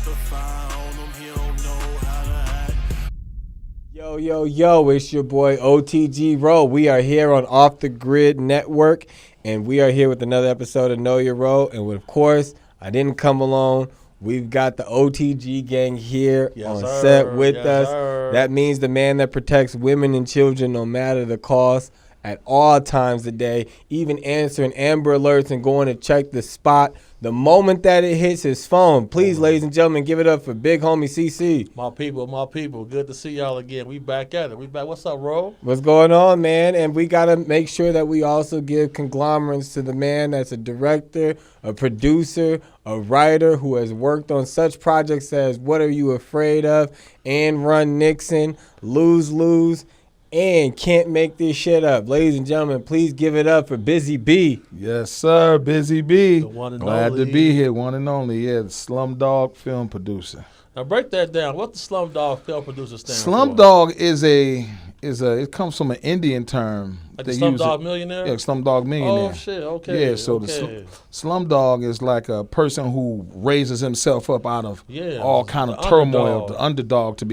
the fire on him, he don't know how to act. Yo, it's your boy OTG Row. We are here on Off the Grid Network, and we are here with another episode of Know Your Row. And of course, I didn't come alone. We've got the OTG gang here on set with us. Sir. That means the man that protects women and children no matter the cost at all times of the day, even answering Amber Alerts and going to check the spot the moment that it hits his phone. Please, ladies and gentlemen, give it up for big homie CC. My people. Good to see y'all again. We back at it. We back. What's up, Ro? What's going on, man? And we got to make sure that we also give conglomerates to the man that's a director, a producer, a writer who has worked on such projects as What Are You Afraid Of, and Run Nixon, Lose, and Can't Make This Shit Up. Ladies and gentlemen, please give it up for Busy B. Yes, sir. Busy B. The one and Glad only. to be here. One and only. Yeah, the Slumdog film producer. Now break that down. What the Slumdog film producer stand for? Slumdog is it comes from an Indian term. Like the They use Slumdog it- Millionaire? Yeah, Slumdog Millionaire. Oh, shit. Okay. Yeah, so okay. the Slumdog is like a person who raises himself up out of all kind of the turmoil, underdog. the underdog, to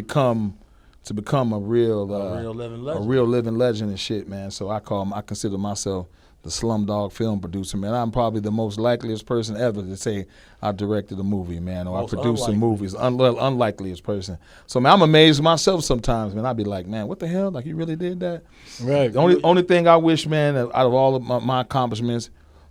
become a real living legend. a real living legend and shit, man. So I consider myself the Slumdog film producer, man. I'm probably the most likeliest person ever to say I directed a movie, man, or Most I produced a unlikely. movie. Unlikeliest person. So, man, I'm amazed myself sometimes, man. I'd be like, man, what the hell? Like, you really did that? Right. The only thing I wish, man, out of all of my accomplishments,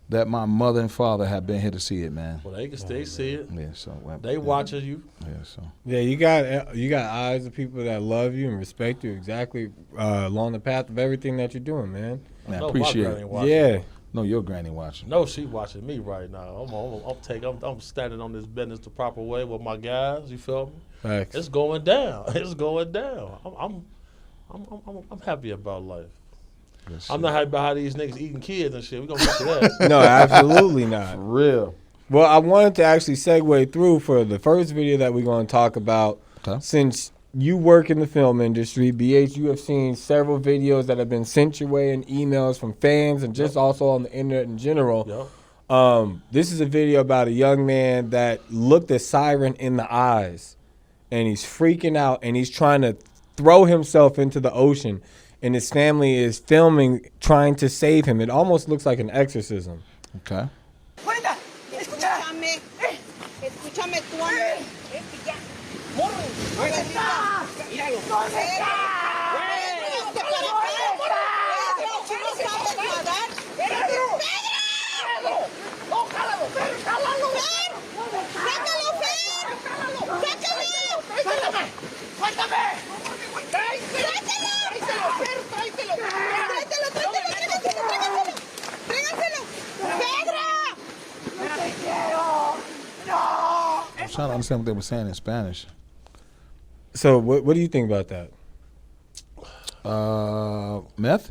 that my mother and father have been here to see it, man. Well, they see it. Yeah, so They watching you. Yeah, so Yeah, you got eyes of people that love you and respect you exactly along the path of everything that you're doing, man. man, No, my appreciate granny it. watching. Yeah. No, your granny watching. No, she watching me right now. I'm standing on this business the proper way with my guys. You feel me? Facts. It's going down. It's going down. I'm happy about life. I'm not happy about how these niggas eating kids and shit. We gonna get to that. No, absolutely not. For real. Well, I wanted to actually segue through for the first video that we're going to talk about. Okay. Since you work in the film industry, BH, you have seen several videos that have been sent your way in emails from fans and just also on the internet in general. Yep. This is a video about a young man that looked at Siren in the eyes, and he's freaking out, and he's trying to throw himself into the ocean, and his family is filming, trying to save him. It almost looks like an exorcism. Okay. Brenda, escúchame. Escúchame tú, hombre. Ya. ¿Dónde está? Míralo. ¿Dónde está? Pedro, ¿tú no sabes nadar? ¡Pedro! ¡No, jálalo! ¡Pedro, jálalo! ¡Fer! ¡Sácalo, Fer! ¡Sácalo! ¡Suéltame! ¡Suéltame! ¡Tráetelo, Fer! ¡Tráetelo! ¡Tráigaselo! ¡Pedro! ¡No te quiero! ¡No! I'm trying to understand what they were saying in Spanish. So what do you think about that? Meth?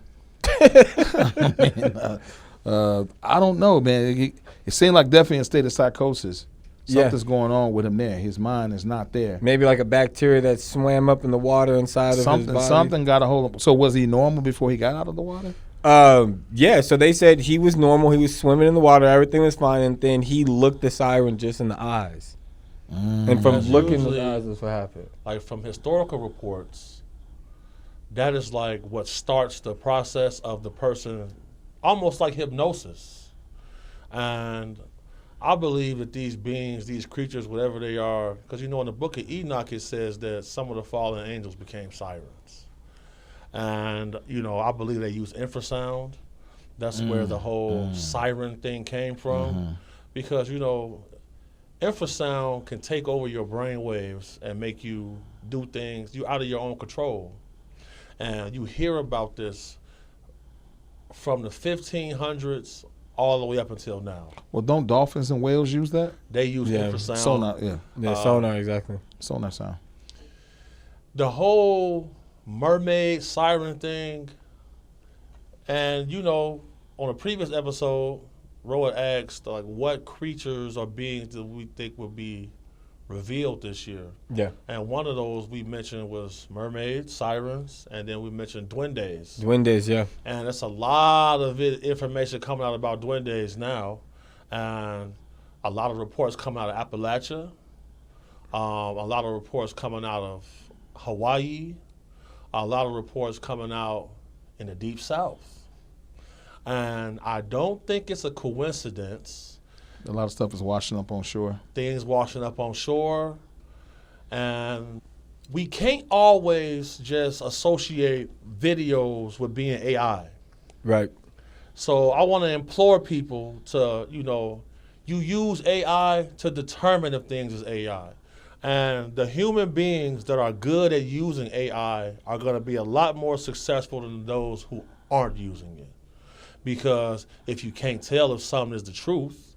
I don't know, man. It seemed like definitely in a state of psychosis. Yeah. Something's going on with him there. His mind is not there. Maybe like a bacteria that swam up in the water inside of his body. Something got a hold of him. So was he normal before he got out of the water? Yeah, so they said he was normal. He was swimming in the water. Everything was fine. And then he looked the Siren just in the eyes. And from That's looking in the usually- eyes, that's what happened. Like from historical reports, that is like what starts the process of the person, almost like hypnosis. And I believe that these beings, these creatures, whatever they are, because you know in the book of Enoch it says that some of the fallen angels became sirens. And, you know, I believe they use infrasound. That's where the whole siren thing came from. Because, you know, infrasound can take over your brain waves and make you do things, you out of your own control. And you hear about this from the 1500s all the way up until now. Well, don't dolphins and whales use that? They use Yeah. infrasound. Sonar, yeah. Yeah, sonar, exactly. Sonar sound. The whole mermaid siren thing, and you know, on a previous episode, Roa asked like, what creatures or beings do we think will be revealed this year? Yeah. And one of those we mentioned was mermaids, sirens, and then we mentioned duendes. Duendes, yeah. And there's a lot of information coming out about duendes now, and a lot of reports coming out of Appalachia, A lot of reports coming out of Hawaii, a lot of reports coming out in the Deep South. And I don't think it's a coincidence. A lot of stuff is washing up on shore. Things washing up on shore. And we can't always just associate videos with being AI. Right. So I want to implore people to, you use AI to determine if things is AI. And the human beings that are good at using AI are going to be a lot more successful than those who aren't using it. Because if you can't tell if something is the truth,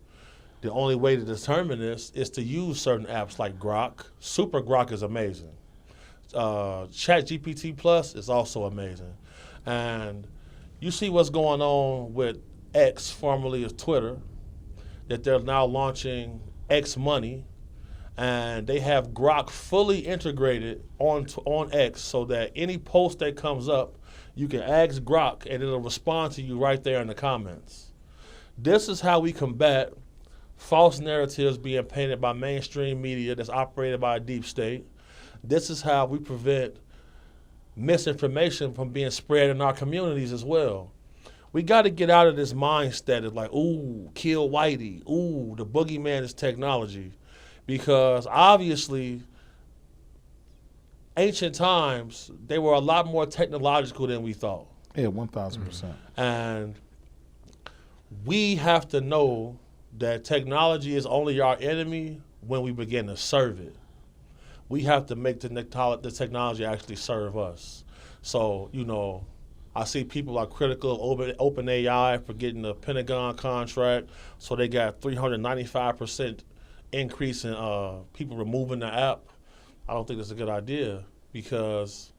the only way to determine this is to use certain apps like Grok. Super Grok is amazing. ChatGPT Plus is also amazing. And you see what's going on with X, formerly as Twitter, that they're now launching X Money, and they have Grok fully integrated on X so that any post that comes up, you can ask Grok and it'll respond to you right there in the comments. This is how we combat false narratives being painted by mainstream media that's operated by a deep state. This is how we prevent misinformation from being spread in our communities as well. We got to get out of this mindset of like, ooh, kill Whitey. Ooh, the boogeyman is technology. Because obviously, ancient times, they were a lot more technological than we thought. Yeah, 1,000%. And we have to know that technology is only our enemy when we begin to serve it. We have to make the technology actually serve us. So, I see people are critical of OpenAI for getting the Pentagon contract. So they got 395% increase in people removing the app. I don't think that's a good idea because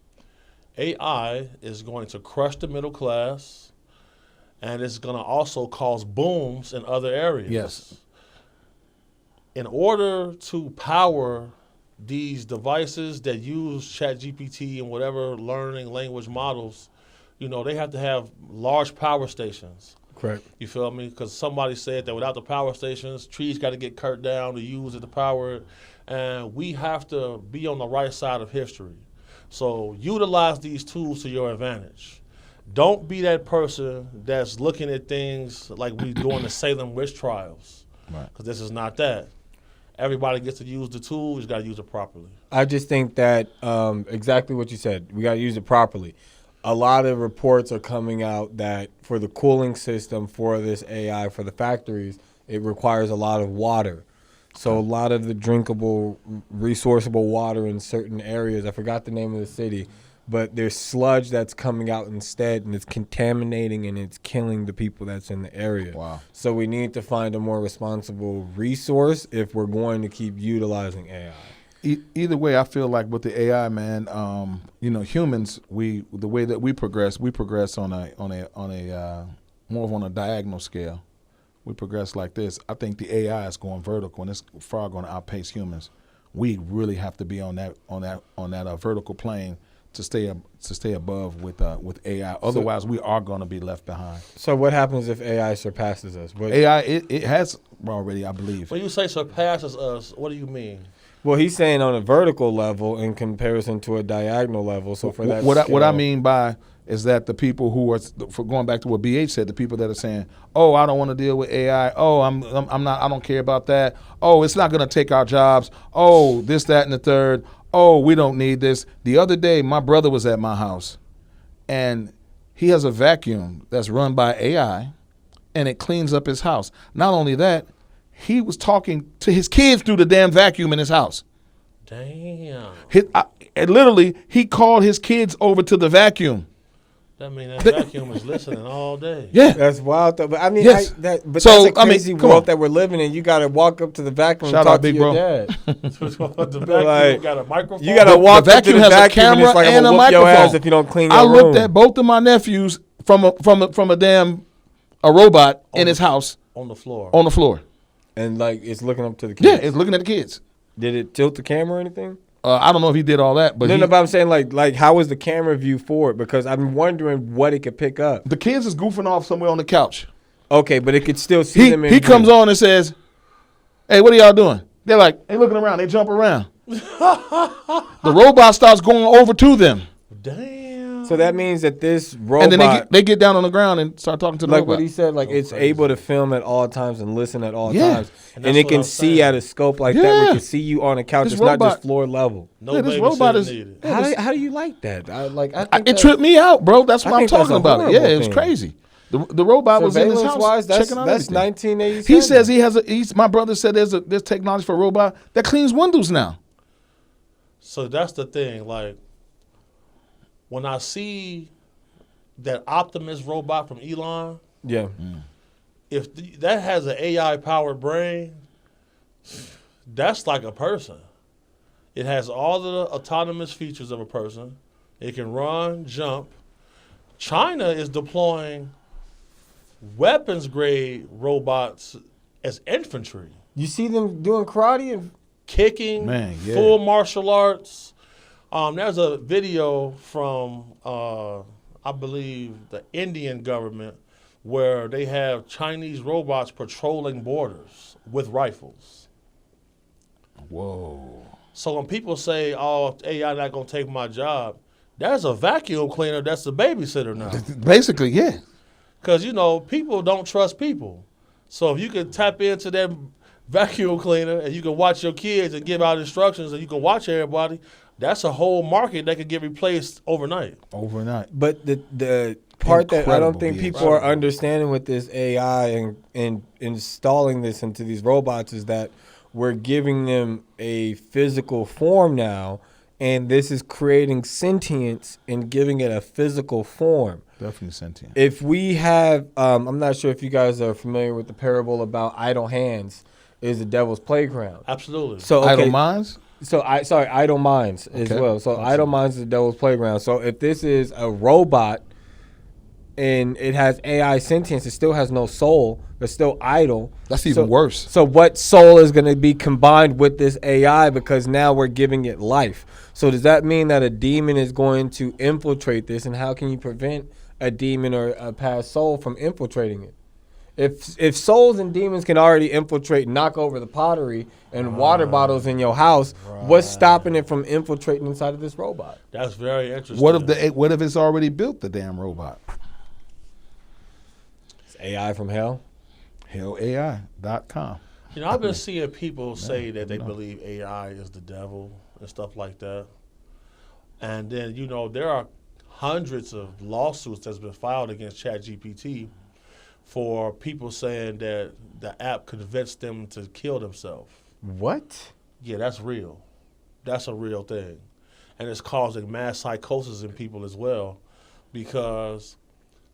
AI is going to crush the middle class and it's going to also cause booms in other areas. Yes. In order to power these devices that use ChatGPT and whatever learning language models, they have to have large power stations. Correct. You feel me? Because somebody said that without the power stations, trees got to get cut down to use it to power it. And we have to be on the right side of history. So utilize these tools to your advantage. Don't be that person that's looking at things like we doing the Salem witch trials. Right. Because this is not that. Everybody gets to use the tool. You just got to use it properly. I just think that exactly what you said. We got to use it properly. A lot of reports are coming out that for the cooling system for this AI, for the factories, it requires a lot of water. So a lot of the drinkable, resourceable water in certain areas, I forgot the name of the city, but there's sludge that's coming out instead, and it's contaminating and it's killing the people that's in the area. Wow. So we need to find a more responsible resource if we're going to keep utilizing AI. Either way, I feel like with the AI, man, humans, the way that we progress on a more on a diagonal scale. We progress like this. I think the AI is going vertical, and it's far going to outpace humans. We really have to be on that vertical plane to stay above with AI. Otherwise, we are going to be left behind. So what happens if AI surpasses us? AI, it has already, I believe. When you say surpasses us, what do you mean? Well, he's saying on a vertical level in comparison to a diagonal level. So for that, what I mean by is that the people who are, for going back to what BH said, the people that are saying, "Oh, I don't want to deal with AI. Oh, I'm not. I don't care about that. Oh, it's not going to take our jobs. Oh, this, that, and the third. Oh, we don't need this." The other day, my brother was at my house, and he has a vacuum that's run by AI, and it cleans up his house. Not only that, he was talking to his kids through the damn vacuum in his house. Damn. Literally, he called his kids over to the vacuum. That means that vacuum is listening all day. Yeah. That's wild, though. But I mean, Yes. that's So, a crazy come world on. that we're living in. You got to walk up to the vacuum Shout and talk out, to big your bro. dad. The vacuum Like, got a microphone. You got to walk The up to vacuum the has a vacuum and camera it's like, and I'm a gonna whoop your ass microphone. if you don't clean your I room. looked at both of my nephews from a damn robot in his house on the floor. on the floor. And like it's looking up to the Yeah, kids. it's looking at the kids. Did it tilt the camera or anything? I don't know if he did all that, but No, but I'm saying like how was the camera view for it? Because I'm wondering what it could pick up. the kids is goofing off somewhere on the couch. Okay, but it could still see them. He comes on and says, "Hey, what are y'all doing?" They're like, "They looking around. They jump around." The robot starts going over to them. Damn. So that means that this robot, And then they get down on the ground and start talking to the like robot. what he said, like it's crazy. able to film at all times and listen at all Yeah. times, And and that's it what can I'm see saying. at a scope like that. We Yeah. can see you on a couch. This It's not robot- just floor level. No Yeah, this babysitting robot is- needed. Yeah, How do you like that? I think It that- tripped me out, bro. That's I what I'm think that's talking a about. horrible Yeah, it was thing. crazy. The robot was in his house Surveillance-wise, checking out that's everything. 1987. He says he has my brother said there's technology for a robot that cleans windows now. So that's the thing. Like, when I see that Optimus robot from Elon, Yeah. if that has an AI powered brain, that's like a person. It has all the autonomous features of a person. It can run, jump. China is deploying weapons grade robots as infantry, You see them doing karate and kicking, Man, yeah. full martial arts. There's a video from I believe the Indian government where they have Chinese robots patrolling borders with rifles. Whoa. So when people say, "Oh, AI not gonna take my job," there's a vacuum cleaner that's a babysitter now. Basically, yeah. Because, people don't trust people. So if you can tap into that vacuum cleaner and you can watch your kids and give out instructions and you can watch everybody, that's a whole market that could get replaced overnight. Overnight. But the part that I don't Incredible, think yeah. people are understanding with this AI and installing this into these robots is that we're giving them a physical form now, and this is creating sentience and giving it a physical form. Definitely sentient. If we have, I'm not sure if you guys are familiar with the parable about idle hands is the devil's playground. Absolutely. So okay, Idle minds? idle minds as Okay. well. So idle minds is the devil's playground. So if this is a robot and it has AI sentience, it still has no soul. It's still idle. That's even worse. So what soul is going to be combined with this AI because now we're giving it life? So does that mean that a demon is going to infiltrate this? And how can you prevent a demon or a past soul from infiltrating it? If souls and demons can already infiltrate, knock over the pottery and water bottles in your house, what's stopping it from infiltrating inside of this robot? That's very interesting. What if it's already built, the damn robot? It's AI from hell. HellAI.com. I've been seeing people say that they believe AI is the devil and stuff like that. And then, there are hundreds of lawsuits that's been filed against ChatGPT for people saying that the app convinced them to kill themselves. What? Yeah, that's real. That's a real thing. And it's causing mass psychosis in people as well, because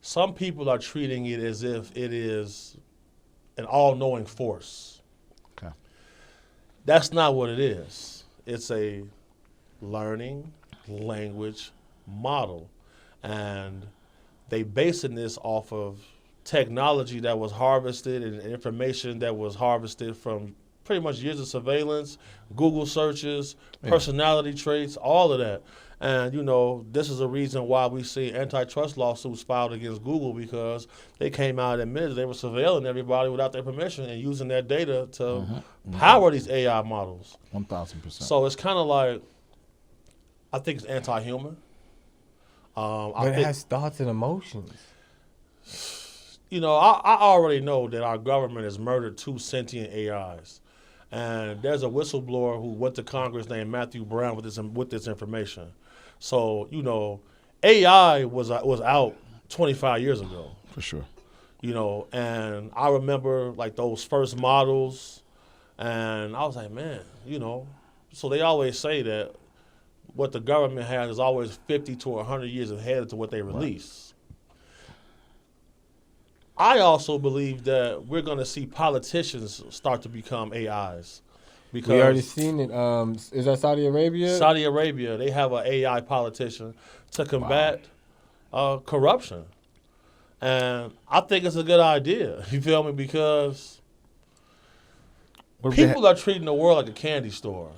some people are treating it as if it is an all-knowing force. Okay. That's not what it is. It's a learning language model. And they basing this off of technology that was harvested and information that was harvested from pretty much years of surveillance, Google searches, personality traits, all of that. And, this is a reason why we see antitrust lawsuits filed against Google, because they came out and admitted they were surveilling everybody without their permission and using their data to power these AI models. 1,000%. So it's kind of like, I think it's anti-human. But it has thoughts and emotions. I already know that our government has murdered 2 sentient AIs. And there's a whistleblower who went to Congress named Matthew Brown with this information. So, AI was out 25 years ago. For sure. And I remember like those first models, and I was like, man, so they always say that what the government has is always 50 to 100 years ahead to what they release. I also believe that we're going to see politicians start to become AIs. Because We already seen it. Is that Saudi Arabia? Saudi Arabia, they have an AI politician to combat corruption. And I think it's a good idea, you feel me? Because people are treating the world like a candy store.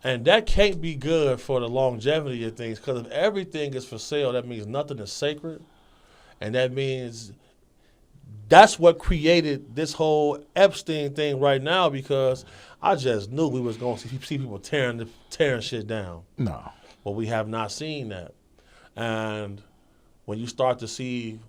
And that can't be good for the longevity of things, because if everything is for sale, that means nothing is sacred. And that means that's what created this whole Epstein thing right now, because I just knew we was going to see people tearing shit down. No. But we have not seen that. And when you start to see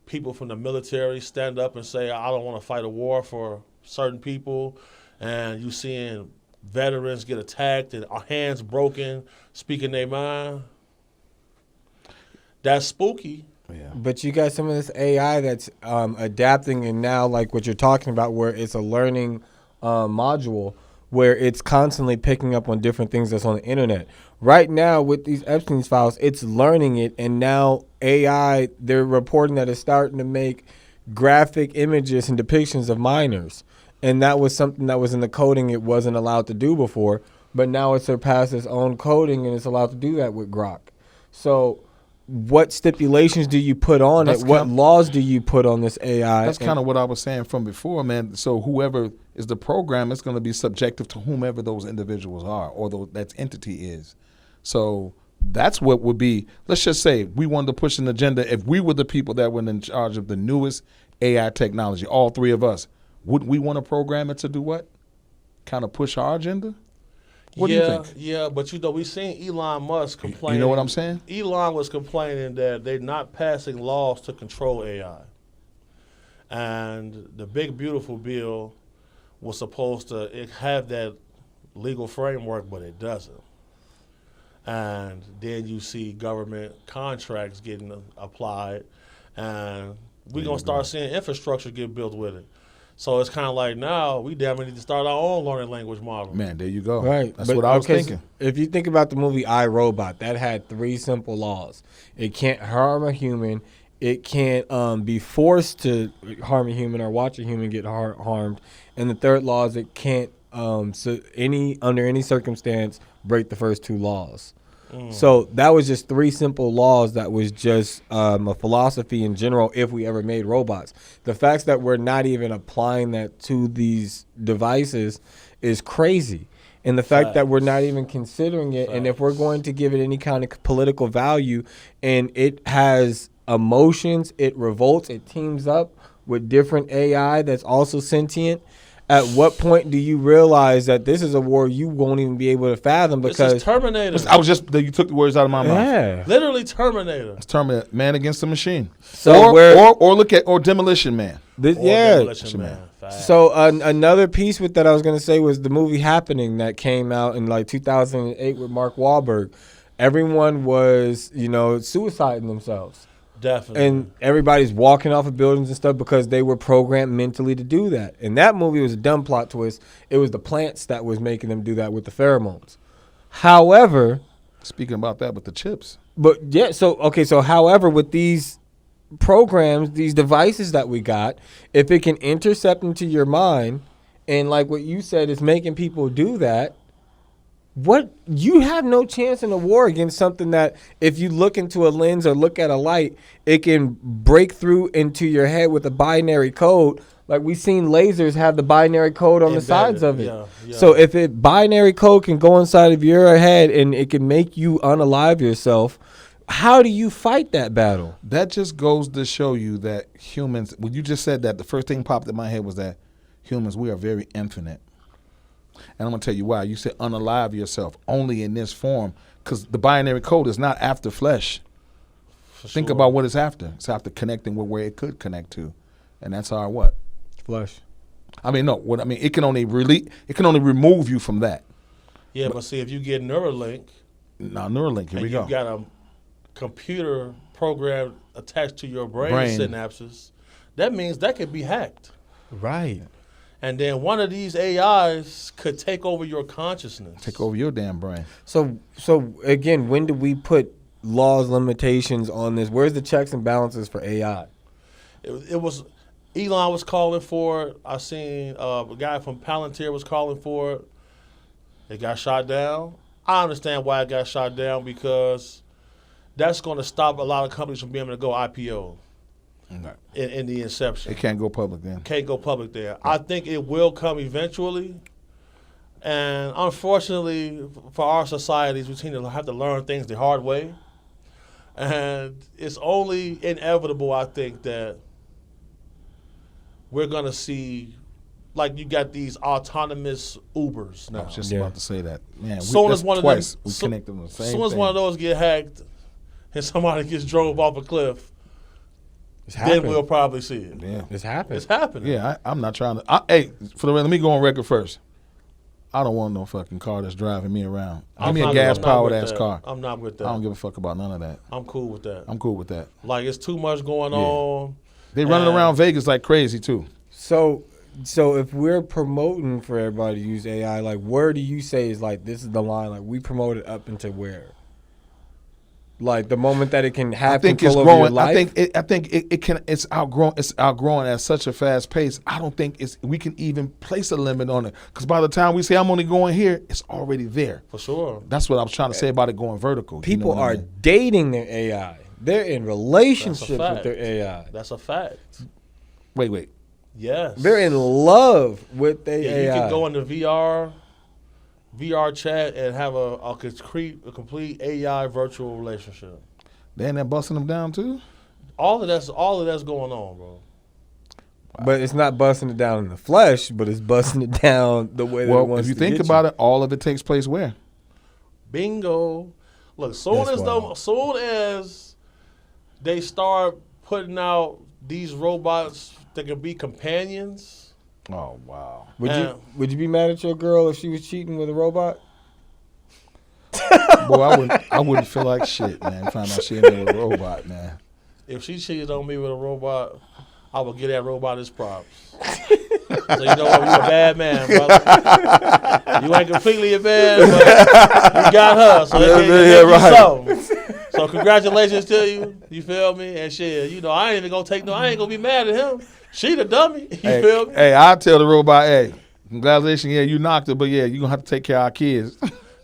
people from the military stand up and say, I don't want to fight a war for certain people, and you seeing veterans get attacked and our hands broken, speaking their mind, that's spooky. Yeah. But you got some of this AI that's adapting, and now like what you're talking about, where it's a learning module where it's constantly picking up on different things that's on the internet. Right now with these Epstein's files, it's learning it, and now AI, they're reporting that it's starting to make graphic images and depictions of minors. And that was something that was in the coding it wasn't allowed to do before, but now it surpassed its own coding and it's allowed to do that with Grok. So what stipulations do you put on it? What laws do you put on this AI? That's kind of what I was saying from before, man. So whoever is the program is going to be subjective to whomever those individuals are or that entity is. So that's what would be, let's just say we wanted to push an agenda. If we were the people that were in charge of the newest AI technology, all three of us, wouldn't we want to program it to do what? Kind of push our agenda? What do you think? Yeah, but we seen Elon Musk complain. You know what I'm saying? Elon was complaining that they're not passing laws to control AI. And the big, beautiful bill was supposed to have that legal framework, but it doesn't. And then you see government contracts getting applied, and we're going to start seeing infrastructure get built with it. So it's kind of like now we damn need to start our own learning language model. Man, there you go. Right. That's what I was thinking. If you think about the movie I, Robot, that had 3 simple laws. It can't harm a human. It can't be forced to harm a human or watch a human get harmed. And the third law is it can't, under any circumstance, break the first 2 laws. So that was just 3 simple laws that was just a philosophy in general if we ever made robots. The fact that we're not even applying that to these devices is crazy. And the fact that we're not even considering it, and if we're going to give it any kind of political value, and it has emotions, it revolts, it teams up with different AI that's also sentient, at what point do you realize that this is a war you won't even be able to fathom? Because this is Terminator. You took the words out of my mouth. Literally Terminator. It's Terminator, man against the machine. So or Demolition Man. Demolition Man. So another piece with that I was going to say was the movie Happening that came out in like 2008 with Mark Wahlberg. Everyone was, suiciding themselves. Definitely. And everybody's walking off of buildings and stuff because they were programmed mentally to do that. And that movie was a dumb plot twist. It was the plants that was making them do that with the pheromones. However, speaking about that with the chips. But yeah, so however, with these programs, these devices that we got, if it can intercept into your mind, and like what you said is making people do that, you have no chance in a war against something that if you look into a lens or look at a light, it can break through into your head with a binary code. Like we've seen lasers have the binary code on the sides of it. Yeah. So if binary code can go inside of your head and it can make you unalive yourself, how do you fight that battle? That just goes to show you that humans, when you just said that, the first thing popped in my head was that humans, we are very infinite. And I'm going to tell you why. You said unalive yourself only in this form because the binary code is not after flesh. Think about what it's after. It's after connecting with where it could connect to. And that's our what? Flesh. It can only remove you from that. Yeah, but see, if you get Neuralink. Neuralink, here we go. You got a computer program attached to your brain synapses, that means that could be hacked. Right. And then one of these AIs could take over your consciousnness. Take over your damn brain. So again, when do we put laws, limitations on this? Where's the checks and balances for AI? It was, Elon was calling for it. I seen a guy from Palantir was calling for it. It got shot down. I understand why it got shot down because that's going to stop a lot of companies from being able to go IPO. In the inception. It can't go public then. Can't go public there. I think it will come eventually. And unfortunately for our societies, we seem to have to learn things the hard way. And it's only inevitable, I think, that we're gonna see, like, you got these autonomous Ubers I now. was just Yeah. about to say that. Man, Soon that's as one twice of them, we connected on the same soon as thing. one of those get hacked, and somebody gets drove off a cliff, It's then happening. we'll probably see it. Yeah. It's happening. It's happening. Yeah, I'm not trying to. Hey, for the let me go on record first. I don't want no fucking car that's driving me around. Give me a I'm gas not powered with ass that. car. I'm not with that. I don't give a fuck about none of that. I'm cool with that. I'm cool with that. Like, it's too much going Yeah. on. They running And- around Vegas like crazy too. So if we're promoting for everybody to use AI, like where do you say is like this is the line? Like we promote it up into where? Like the moment that it can have I think control it's over your growing. life. I think it can. It's outgrown. It's outgrowing at such a fast pace. I don't think we can even place a limit on it. Because by the time we say I'm only going here, it's already there. For sure. That's what I was trying to say about it going vertical. You know People what I are mean? dating their AI. They're in relationships with fact. their AI. That's a fact. Wait. Yes. They're in love with their Yeah, AI. you can go into VR chat and have a complete AI virtual relationship. They ain't that busting them down too. All of that's going on, bro. But it's not busting it down in the flesh, but it's busting it down the way that it Well, wants if you to think get about it, all of it takes place where? Bingo. Look, soon That's wild. as they start putting out these robots that can be companions. Oh wow. Would you be mad at your girl if she was cheating with a robot? Boy, I wouldn't feel like shit, man. Find out she in there with a robot, man. If she cheated on me with a robot, I would give that robot his props. So you know what? You a bad man, brother. You ain't completely a bad, but you got her. So that make you something. So congratulations to you. You feel me? And shit, you know, I ain't even gonna I ain't gonna be mad at him. She the dummy. You feel me? Hey, I tell the robot, hey, congratulations, yeah, you knocked her, but yeah, you gonna have to take care of our kids.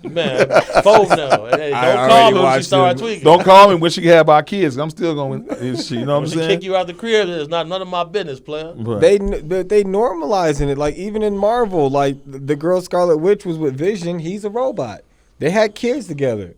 Man, both now. Hey, I don't call already me when she watched start them. tweaking. Don't call me when she can have our kids. I'm still going. You know what I'm When she saying? kick you out the crib, it's not none of my business, player. But They normalizing it. Like even in Marvel, like the girl Scarlet Witch was with Vision. He's a robot. They had kids together.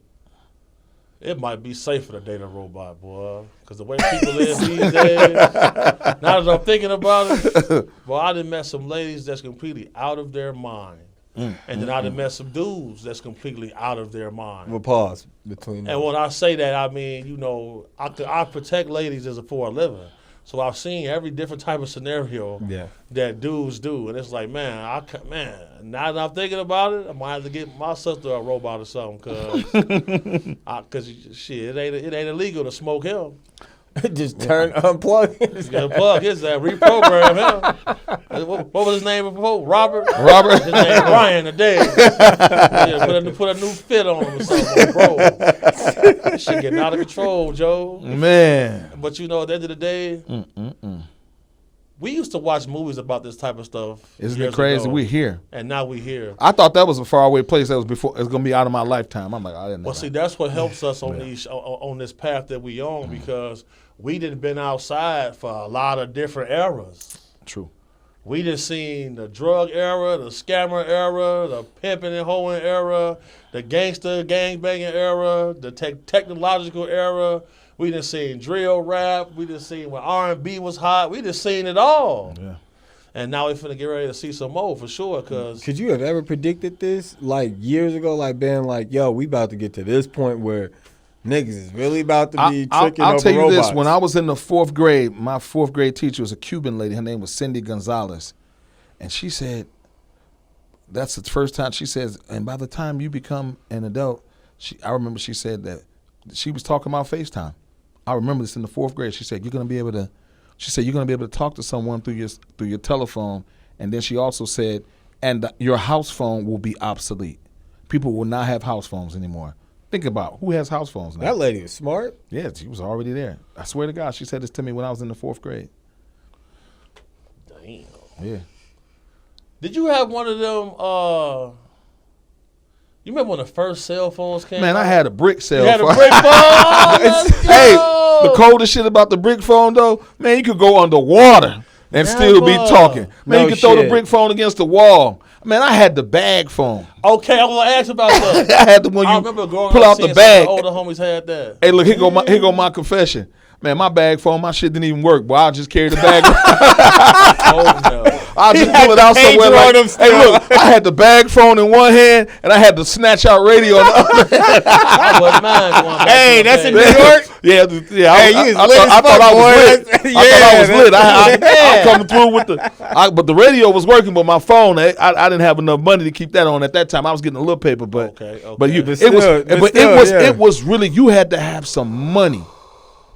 It might be safer to date a robot, boy. Because the way people live these days, now that I'm thinking about it, boy, I done met some ladies that's completely out of their mind. And then I done met some dudes that's completely out of their mind. We'll pause between them. And when I say that, I mean, you know, I protect ladies as for a living. So I've seen every different type of scenario Yeah. that dudes do. And it's like, man, now that I'm thinking about it, I might have to get my sister a robot or something. Because shit, it ain't illegal to smoke him. Just unplug it. You gotta plug his reprogram him. What was his name before? Robert? Robert? His name Ryan today. Yeah, put a new fit on him or something, bro. This shit getting out of control, Joe. man, But you know, at the end of the day, we used to watch movies about this type of stuff. isn't years it crazy? ago, We here. and now we here. I thought that was a faraway place. That was before. It's gonna be out of my lifetime. I'm like, I didn't know. Well, see, that's what helps us on this path that we on because we done been outside for a lot of different eras. True. We done seen the drug era, the scammer era, the pimping and hoeing era, the gangster gangbanging era, the technological era. We done seen drill rap. We done seen when R&B was hot. We done seen it all. Yeah. And now we finna get ready to see some more for sure. Cause Could you have ever predicted this like years ago? Like being like, yo, we about to get to this point where niggas is really about to be tricking I'll over tell you robots. this. When I was in the 4th grade, my 4th grade teacher was a Cuban lady. Her name was Cindy Gonzalez. And she said, that's the first time she says, and by the time you become an adult, I remember she said that she was talking about FaceTime. I remember this in the 4th grade. She said, you're going to be able to talk to someone through your telephone. And then she also said, and your house phone will be obsolete. People will not have house phones anymore. Think about who has house phones now. That lady was smart. Yeah, she was already there. I swear to God, she said this to me when I was in the 4th grade. damn. Yeah. Did you have one of them? You remember when the first cell phones came? Man, out? I had a brick cell You had a phone. brick phone. Let's Hey, go. the coldest shit about the brick phone though, man, you could go underwater and still be Never. talking. Man, No you could throw the shit. brick phone against the wall. Man, I had the bag phone. Okay, I want to ask about that. I had the one I you remember growing pull up out the seeing bag. some of the older homies had that. Hey, look, here go my confession. Man, my bag phone, my shit didn't even work, boy. I just carried the bag. Oh no. I just had pull it the out somewhere pager on like, him hey, still. look, I had the bag phone in one hand, and I had the snatch out radio in the other. I wouldn't mind going back Hey, to the that's in page. New York. Yeah. Hey, you was lit as I thought fuck, I was boy. lit. That's- I thought I was yeah, lit. that's- I coming through with but the radio was working, but my phone, I didn't have enough money to keep that on at that time. I was getting a little paper, but Okay. but you, But it was, still, but but still, it was, yeah. it was really, you had to have some money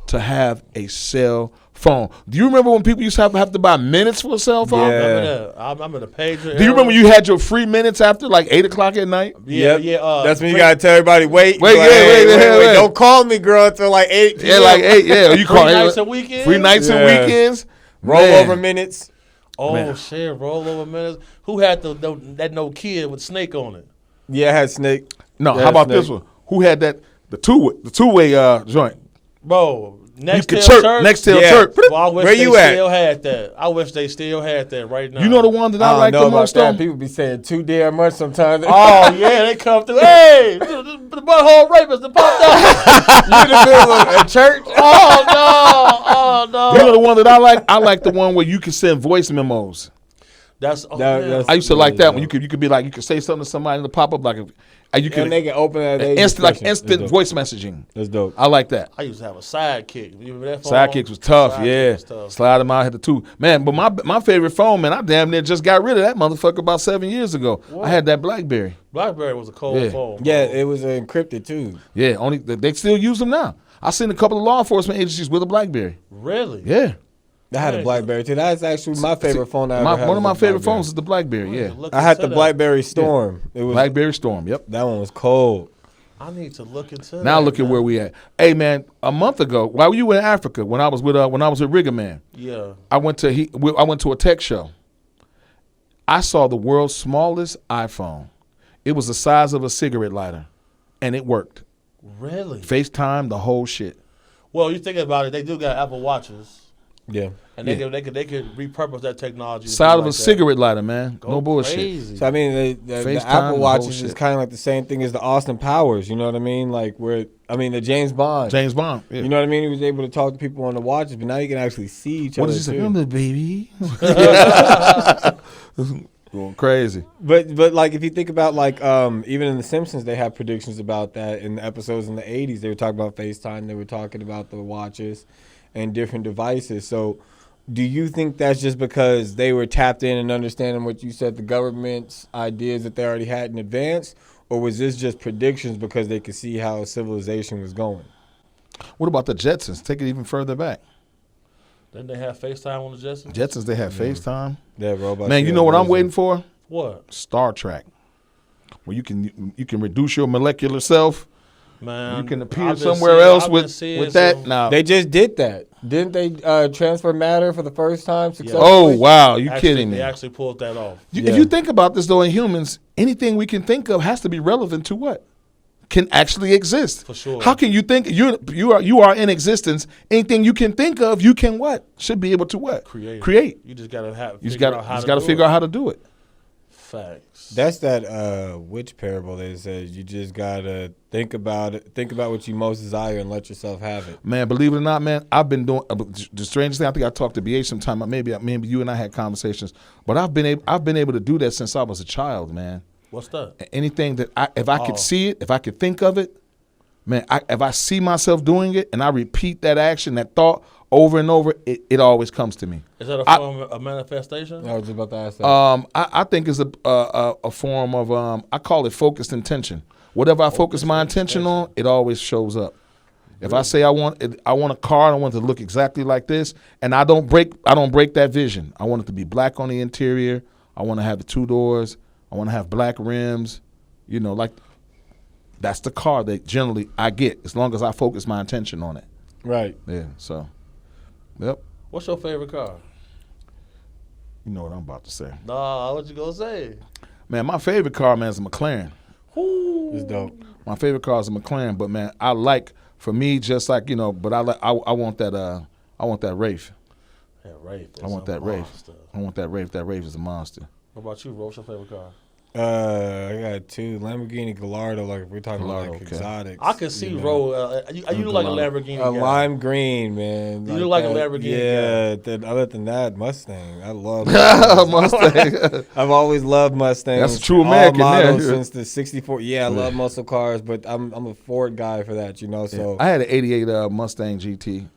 to have a cell phone. Do you remember when people used to have to buy minutes for a cell phone? Yeah. Remember that? I'm in the pager. Do you remember you had your free minutes after like 8 o'clock at night? Yeah, Yep. yeah. That's when you gotta tell everybody, wait, Wait, like, yeah, hey, wait. Don't call me, girl, until like 8 p.m. Yeah, like 8. Yeah, you free call nights and weekends. free nights and Yeah. weekends. rollover Man. minutes. Oh Man. shit, rollover minutes. Who had that no kid with Snake on it? Yeah, I had Snake. No, Yeah, how about Snake. this one? Who had that? The two-way joint. Bro, next You to could church. next tail Yeah. chirp. Well, I wish Where they you at? still had that. I wish they still had that right now. You know the one that I I don't like know the about most that. though? People be saying too damn much sometimes. Oh yeah, they come through. Hey, the butthole rapist that popped out. You in the middle of a church? Oh no! Oh no! You know the one that I like? I like the one where you can send voice memos. That's That's- I used to like Yeah, that one. You could be like, you could say something to somebody and it'll pop up like you And they can can open that instant voice messaging. That's dope. I like that. I used to have a sidekick. You remember that phone? Sidekicks was tough, Sidekick yeah. was tough. Slide them out, hit the two. Man, but my favorite phone, man, I damn near just got rid of that motherfucker about 7 years ago. I had that BlackBerry. BlackBerry was a cold Yeah. phone. Yeah, bro. it was encrypted too. Yeah, only they still use them now. I seen a couple of law enforcement agencies with a BlackBerry. Really? Yeah. I had a Nice. BlackBerry too. That's actually my favorite phone. I ever had One of was my a favorite BlackBerry. phones is the BlackBerry. Yeah, Look I had into the that. BlackBerry Storm. It was BlackBerry Storm. Yep. that one was cold. I need to look into that. Now look at man. where we at. Hey man, a month ago, while you were in Africa, when I was with Rigger Man, Yeah. I went to a tech show. I saw the world's smallest iPhone. It was the size of a cigarette lighter, and it worked. Really? FaceTime, the whole shit. Well, you think about it, they do got Apple Watches, Yeah. and they could repurpose that technology. to Size do of a like that. cigarette lighter, man. Go no bullshit. crazy. So I mean, the FaceTime, the Apple whole Watches is shit. kind of like the same thing as the Austin Powers. You know what I mean? Like the James Bond. James Bond. Yeah. You know what I mean? He was able to talk to people on the watches, but now you can actually see each what other. does he say? too. I'm the baby. Going crazy. But like if you think about like even in The Simpsons they have predictions about that in the episodes in the 80s. They were talking about FaceTime, they were talking about the watches and different devices. So do you think that's just because they were tapped in and understanding what you said, the government's ideas that they already had in advance, or was this just predictions because they could see how civilization was going? What about the Jetsons? Take it even further back. Didn't they have FaceTime on the Jetsons? Jetsons, they have FaceTime. That robot. Man, you know what I'm waiting for? What? Star Trek. Where you can reduce your molecular self. Man, You can appear I've been somewhere seeing- else I've been with seeing that. some- Now, They just did that. Didn't they transfer matter for the first time successfully? oh wow, you actually, kidding me? They actually pulled that off. Yeah. If you think about this though, in humans, anything we can think of has to be relevant to what can actually exist. For sure. How can you think you are in existence? Anything you can think of, you can what should be able to what Create. You just gotta have. You just got to figure out how to do it. Facts. That's that witch parable that says you just gotta think about it, think about what you most desire, and let yourself have it. Man, believe it or not, man, I've been doing the strangest thing. I think I talked to BH sometime. Maybe you and I had conversations, but I've been able to do that since I was a child, man. What's that? Anything that if I could see it, if I could think of it, man, if I see myself doing it and I repeat that action, that thought over and over, it always comes to me. Is that a form of manifestation? I was just about to ask that. I think it's a form of I call it focused intention. Whatever I focus my intention on, it always shows up. If I say I want a car, I want it to look exactly like this, and I don't break that vision. I want it to be black on the interior. I want to have the 2 doors. I want to have black rims. You know, like that's the car that generally I get as long as I focus my attention on it. Right. Yeah. So, yep. What's your favorite car? You know what I'm about to say, Nah, what you gonna say? man. My favorite car, man, is a McLaren. It's dope. My favorite car is a McLaren, but man, I like for me just like but I want that Wraith. Yeah, Wraith. I want that Wraith. I want that Wraith. That Wraith is a monster. What about you, Ro? What's your favorite car? I got 2 Lamborghini Gallardo. Like if we're talking Gallardo, like okay. exotics. I can see you know. Ro. You look like a Lamborghini A guy. lime green, man. You look like a that. Lamborghini Yeah. Then other than that, Mustang. I love Mustang. I've always loved Mustangs. That's a true all American there. models since the '64. Yeah, I love muscle cars, but I'm a Ford guy for that, you know. So I had an '88 Mustang GT.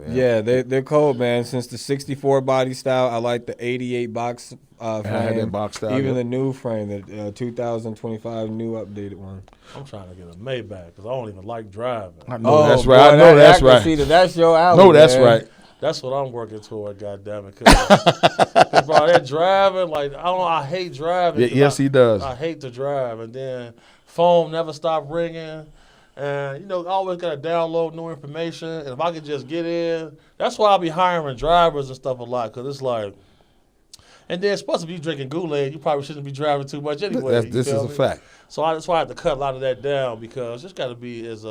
yeah, they're cold, man. Since the '64 body style, I like the '88 box frame. I had that box style, Even yeah. the new frame, the 2025 new updated one. I'm trying to get a Maybach because I don't even like driving. I know that's right. I boy, know that's that- right. See, that's your alley. No, that's man. right. That's what I'm working toward, goddammit. Cause bro, that driving, like I don't know, I hate driving. 'cause Yes, he does. I hate to drive, and then phone never stop ringing, and you know I always gotta download new information. And if I could just get in, that's why I be hiring drivers and stuff a lot, cause it's like, and then it's supposed to be drinking Kool-Aid. You probably shouldn't be driving too much anyway. you This is feel a me? fact. So that's why I had to cut a lot of that down because it's got to be as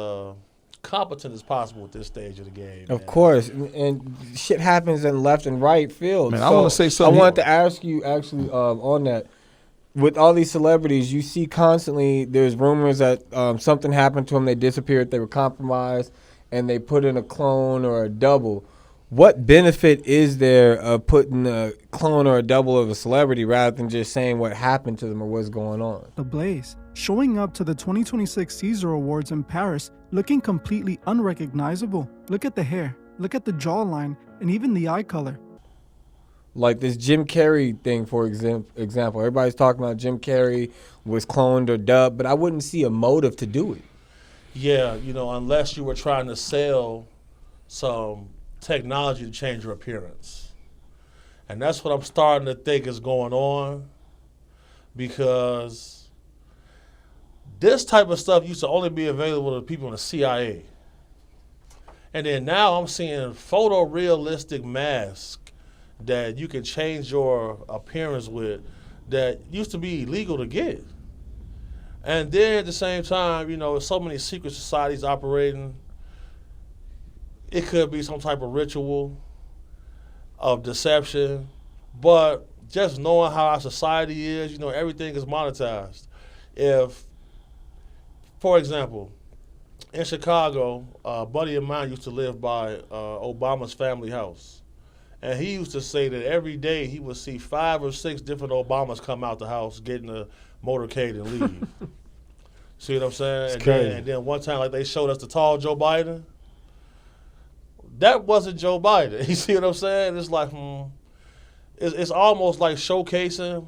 competent as possible at this stage of the game. Of man. course, and shit happens in left and right field. Man, I wanna say something I wanted here. to ask you actually on that. With all these celebrities, you see constantly there's rumors that something happened to them, they disappeared, they were compromised, and they put in a clone or a double. What benefit is there of putting a clone or a double of a celebrity rather than just saying what happened to them or what's going on? The Blaze, showing up to the 2026 Caesar Awards in Paris looking completely unrecognizable. Look at the hair, look at the jawline, and even the eye color. Like this Jim Carrey thing, for example. Everybody's talking about Jim Carrey was cloned or dubbed, but I wouldn't see a motive to do it. Yeah, you know, unless you were trying to sell some technology to change your appearance. And that's what I'm starting to think is going on because this type of stuff used to only be available to people in the CIA. And then now I'm seeing photorealistic masks that you can change your appearance with that used to be illegal to get. And then at the same time, you know, so many secret societies operating. It could be some type of ritual of deception, but just knowing how our society is, you know, everything is monetized. If, for example, in Chicago, a buddy of mine used to live by Obama's family house. And he used to say that every day he would see 5 or 6 different Obamas come out the house, get in the motorcade and leave. See what I'm saying? And then one time, like they showed us the tall Joe Biden. That wasn't Joe Biden. You see what I'm saying? It's like, it's almost like showcasing.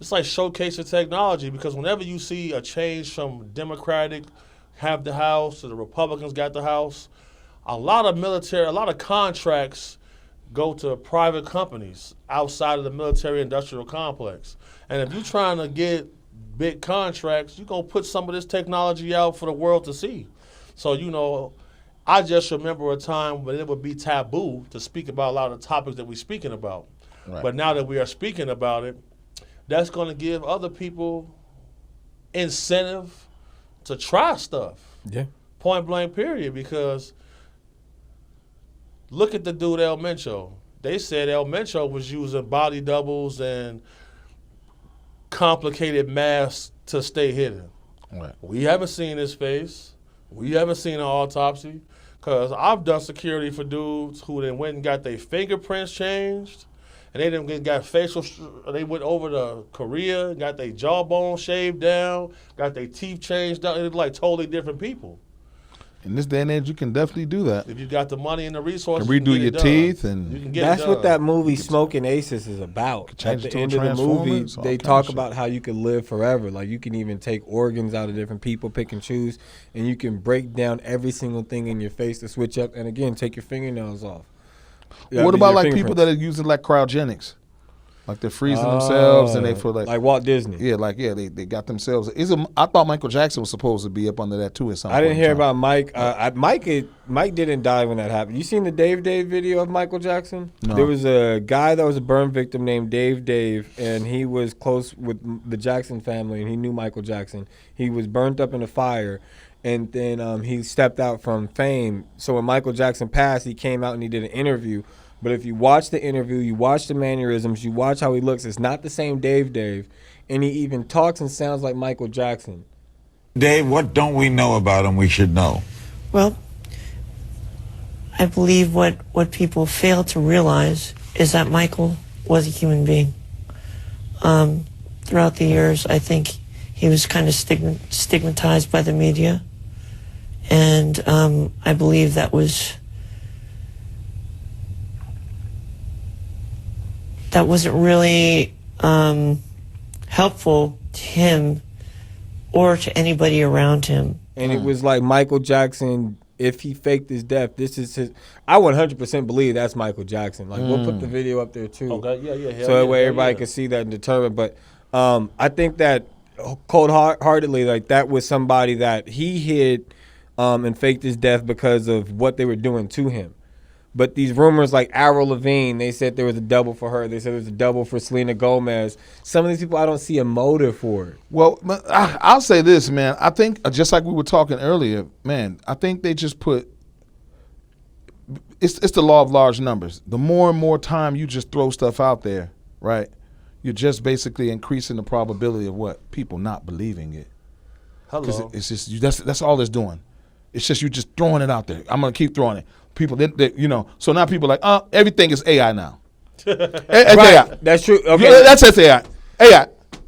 It's like showcasing technology because whenever you see a change from Democratic have the House to the Republicans got the House, a lot of contracts go to private companies outside of the military-industrial complex. And if you're trying to get big contracts, you're going to put some of this technology out for the world to see. So, you know, I just remember a time when it would be taboo to speak about a lot of the topics that we're speaking about. Right. But now that we are speaking about it, that's going to give other people incentive to try stuff. Yeah. Point blank period, because look at the dude El Mencho. They said El Mencho was using body doubles and complicated masks to stay hidden. Right. We haven't seen his face. We haven't seen an autopsy. Because I've done security for dudes who then went and got their fingerprints changed. And they then got they went over to Korea, got their jawbone shaved down, got their teeth changed down. It's like totally different people. In this day and age, you can definitely do that. If you got the money and the resources, Can you can redo get your it done. teeth and- You can get That's it what done. that movie Smoking Aces is about. change At it the to a end of the movie, Transformers, all they kind of talk shit. about how you can live forever. Like you can even take organs out of different people, pick and choose, and you can break down every single thing in your face to switch up. And again, take your fingernails off. What about like people that are using like cryogenics? Like they're freezing themselves and they feel like Walt Disney. they got themselves. I thought Michael Jackson was supposed to be up under that too at some I point didn't in hear time. about Mike. Mike didn't die when that happened. You seen the Dave video of Michael Jackson? No. There was a guy that was a burn victim named Dave, and he was close with the Jackson family, and he knew Michael Jackson. He was burnt up in a fire, and then he stepped out from fame. So when Michael Jackson passed, he came out and he did an interview. But if you watch the interview, you watch the mannerisms, you watch how he looks, it's not the same Dave. and he even talks and sounds like Michael Jackson. Dave, what don't we know about him we should know? Well, I believe what people fail to realize is that Michael was a human being. Throughout the years, I think he was kind of stigmatized by the media. And I believe that wasn't really helpful to him or to anybody around him. And it was like Michael Jackson, if he faked his death, this is his. I 100% believe that's Michael Jackson. Like, we'll put the video up there too. Okay, yeah. So that way everybody can see that and determine. But I think that cold-heartedly, like, that was somebody that he hid and faked his death because of what they were doing to him. But these rumors like Avril Lavigne, they said there was a double for her. They said there was a double for Selena Gomez. Some of these people I don't see a motive for. Well, I'll say this, man. I think, just like we were talking earlier, man, I think they just put, it's the law of large numbers. The more and more time you just throw stuff out there, right, you're just basically increasing the probability of what? People not believing it. Hello. It's just, that's all it's doing. It's just you just throwing it out there. I'm going to keep throwing it. People, so now people are like, everything is AI now. It's AI. That's true. Okay. Yeah, that's AI.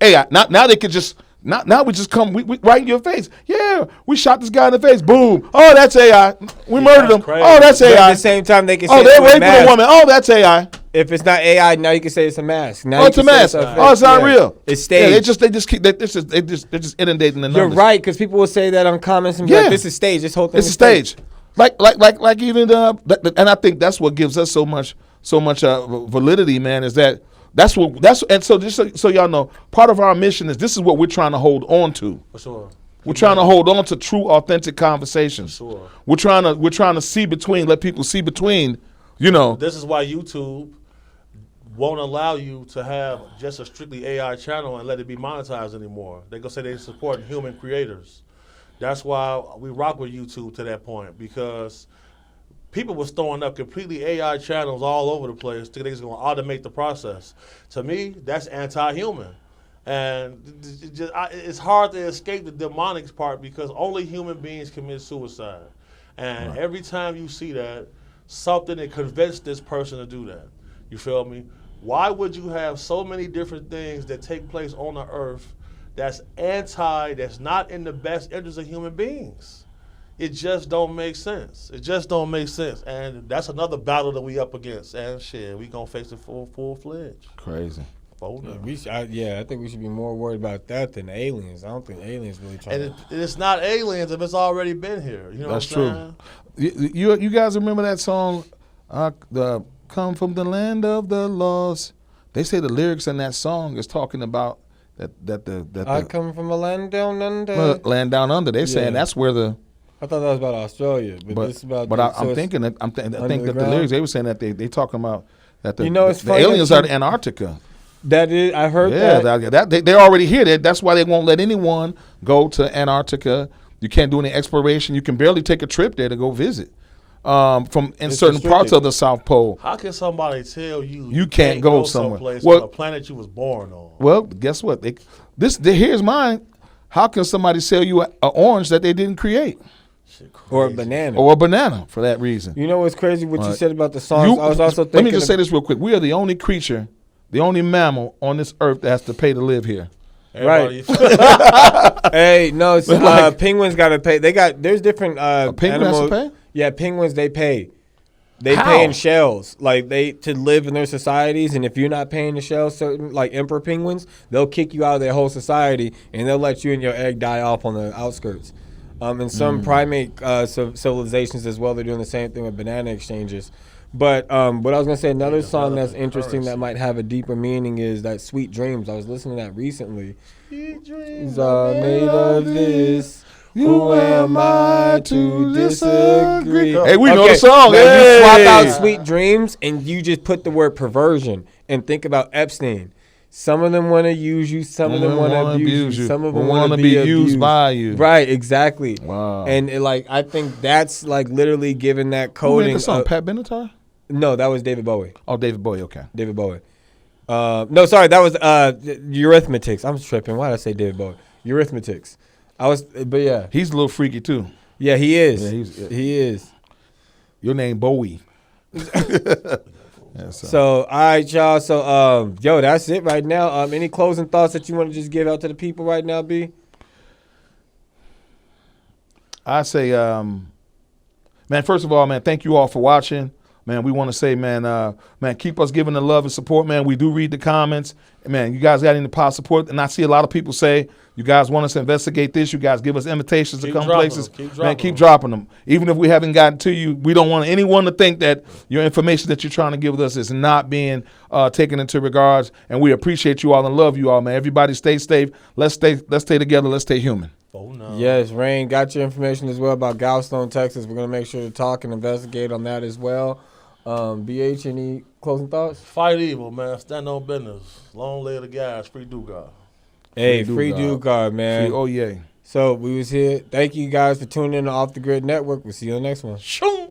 AI. Now they could just, now we just come we right in your face. Yeah, we shot this guy in the face. Boom. Oh, that's AI. We murdered him. crazy. Oh, that's But AI. at the same time, they can say They're it's a raping mask. a woman. Oh, that's AI. If it's not AI, now you can say it's a mask. Now Oh, you it's a can say mask. fake. Oh, it's not Yeah. real. It's staged. Yeah, they're just inundating the numbers. You're right, because people will say that on comments and be like, this is staged. This whole thing It's a is staged. stage. Like even and I think that's what gives us so much validity, man. Is and so just so y'all know, part of our mission is this is what we're trying to hold on to. For sure. We're trying to hold on to true, authentic conversations. Sure. We're trying to see between, let people see between. This is why YouTube won't allow you to have just a strictly AI channel and let it be monetized anymore. They're gonna say they support human creators. That's why we rock with YouTube to that point, because people was throwing up completely AI channels all over the place thinking they're going to automate the process. To me, that's anti-human. And it's hard to escape the demonics part because only human beings commit suicide. And every time you see that, something that convinced this person to do that. You feel me? Why would you have so many different things that take place on the earth that's not in the best interest of human beings? It just don't make sense. And that's another battle that we up against. And shit, we gonna face it full-fledged. Crazy. I think we should be more worried about that than aliens. I don't think aliens really try. And it's not aliens if it's already been here. You know That's what I'm true. saying? You guys remember that song, the "Come from the Land of the Lost"? They say the lyrics in that song is talking about that I come from a land down under. land down under. They're saying that's where the. I thought that was about Australia, but this is about. I'm thinking that I think that the lyrics they were saying that they talking about that the, it's the funny aliens that are in Antarctica. That is, I heard that. They're already here. That's why they won't let anyone go to Antarctica. You can't do any exploration. You can barely take a trip there to go visit. From in certain parts of the South Pole. How can somebody tell you you can't go somewhere on a planet you was born on? Well, guess what? Here's mine. How can somebody sell you an orange that they didn't create? Or a banana. Or a banana for that reason. You know what's crazy? What you said about the songs. I was also thinking. Let me just say this real quick. We are the only creature, the only mammal on this earth that has to pay to live here. Right. Hey, no, penguins got to pay. There's different penguin animals. has to pay? Yeah, penguins, they pay. They How? pay in shells, like to live in their societies. And if you're not paying the shells, certain like emperor penguins, they'll kick you out of their whole society, and they'll let you and your egg die off on the outskirts. And some primate civilizations as well, they're doing the same thing with banana exchanges. But what I was gonna say, another song that's interesting that might have a deeper meaning is that "Sweet Dreams." I was listening to that recently. Sweet dreams are made of this. Who am I to disagree? Hey, we know the song. Now hey. you swap out "Sweet Dreams" and you just put the word perversion and think about Epstein. Some of them want to use you. Some of them want to abuse you. Some of them want to be used by you. Right, exactly. Wow. And I think that's like literally giving that coding. Who made the song? Pat Benatar? No, that was David Bowie. Oh, David Bowie. Okay. David Bowie. No, sorry, that was Eurythmetics. I'm tripping. Why did I say David Bowie? Eurythmetics. But yeah. He's a little freaky too. Yeah, he is. Yeah, he is. Your name Bowie. So, all right, y'all. So, yo, that's it right now. Any closing thoughts that you want to just give out to the people right now, B? I say, man, first of all, man, thank you all for watching. Man, we want to say, man, keep us giving the love and support, man. We do read the comments. Man, you guys got any positive support? And I see a lot of people say, you guys want us to investigate this. You guys give us invitations to come places. Keep dropping them. Even if we haven't gotten to you, we don't want anyone to think that your information that you're trying to give with us is not being taken into regards. And we appreciate you all and love you all, man. Everybody stay safe. Let's stay together. Let's stay human. Oh, no. Yes, Rain, got your information as well about Galveston, Texas. We're going to make sure to talk and investigate on that as well. BH, any closing thoughts? Fight evil, man. Stand on business. Long live the guys. Free Dugas. Hey, free Dugas, man. Oh, yeah. So we was here. Thank you guys for tuning in to Off the Grid Network. We'll see you on the next one. Shoom.